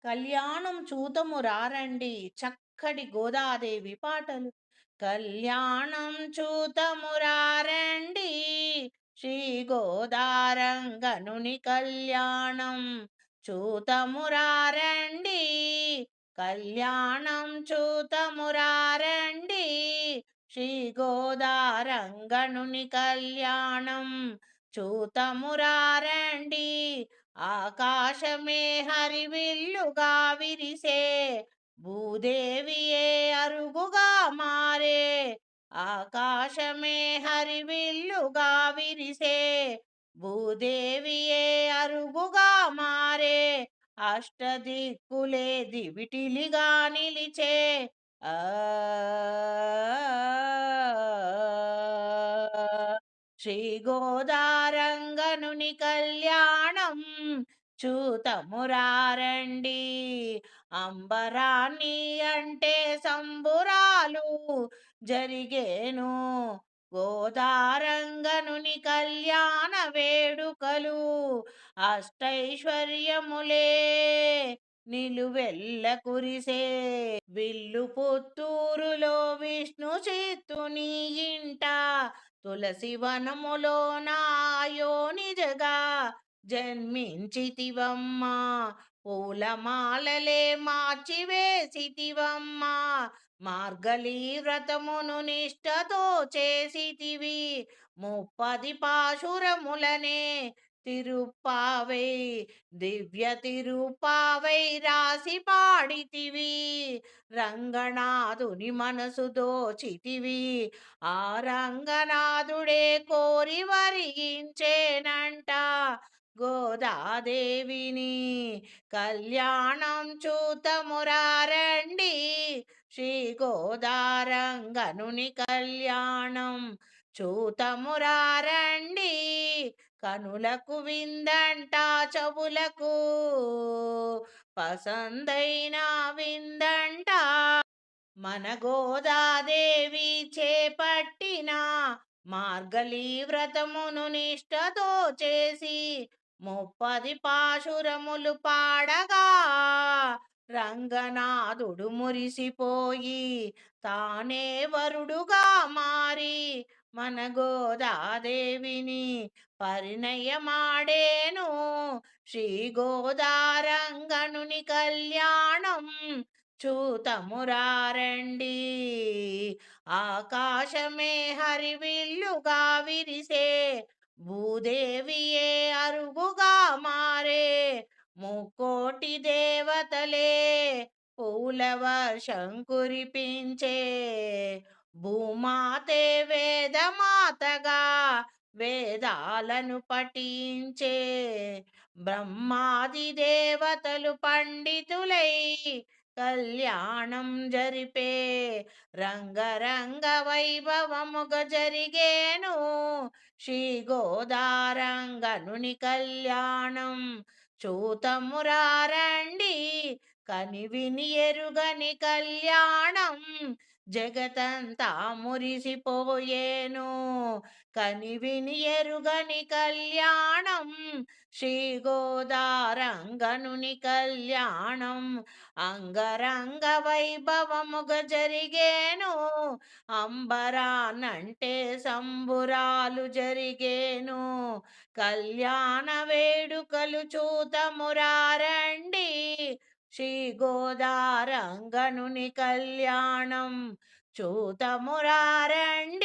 కళ్యాణం చూతము రారండి చక్కటి గోదాదేవి పాటలు. కళ్యాణం చూతము రారండి శ్రీ గోదారంగనుని కళ్యాణం చూతము రారండి. కళ్యాణం చూతము రారండి శ్రీ గోదారంగనుని కళ్యాణం చూతము రారండి. ఆకాశమే హరివిల్లుగా విరిసే భూదేవియే అరుగుగా మారే. ఆకాశమే హరివిల్లుగా విరిసే భూదేవియే అరుగుగా మారే. అష్టదిక్కులే దివిటిలిగా నిలిచే ఆ శ్రీ గోదారంగనుని కళ్యాణం చూతమురారండి. అంబరాన్ని అంటే సంబురాలు జరిగేను గోదారంగనుని కళ్యాణ వేడుకలు. అష్టైశ్వర్యములే నిలువెల్ల కురిసే విల్లు పుత్తూరులో విష్ణు చిత్తుని ఇంట తులసి వనములో నాయోనిజగా జన్మించితివమ్మా. పూలమాలలే మార్చి వేసితివమ్మా. మార్గళీ వ్రతమును నిష్టతో చేసితివి. ముప్పది పాశురములనే తిరుప్పావై దివ్య తిరుప్పావై రాసి పాడితివి. రంగనాథుని మనసు దోచితివి. ఆ రంగనాథుడే కోరి వరించేనంట గోదాదేవిని. కళ్యాణం చూతమురారండి శ్రీ గోదారంగనుని కళ్యాణం చూతమురారండి. కనులకు విందంట చెవులకు పసందైన విందంట మన గోదాదేవి చేపట్టిన మార్గళీ వ్రతమును నిష్టతో చేసి ముప్పది పాశురములు పాడగా రంగనాథుడు మురిసిపోయి తానే వరుడుగా మారి మన గోదాదేవిని పరిణయమాడేను. శ్రీ గోదారంగనుని కళ్యాణం చూతమురారండి. ఆకాశమే హరివిల్లుగా విరిసే భూదేవియే అరుగుగా మారే. ముక్కోటి దేవతలే పూల వర్షం కురిపించే భూమాతే వేదమాతగా వేదాలను పఠించే. బ్రహ్మాది దేవతలు పండితులై కళ్యాణం జరిపే రంగరంగ వైభవముగ జరిగేను శ్రీ గోదారంగనుని కళ్యాణం చూతమురారండి. కనివిని ఎరుగని కళ్యాణం జగతంతా మురిసిపోయేను. కనివిని ఎరుగని కళ్యాణం శ్రీ గోదారంగనుని కళ్యాణం అంగరంగ వైభవముగ జరిగేను. అంబరానంటే సంబురాలు జరిగేను. కళ్యాణ వేడుకలు చూతమురారండి శ్రీ గోదారంగనుని కళ్యాణం చూతమురారండి.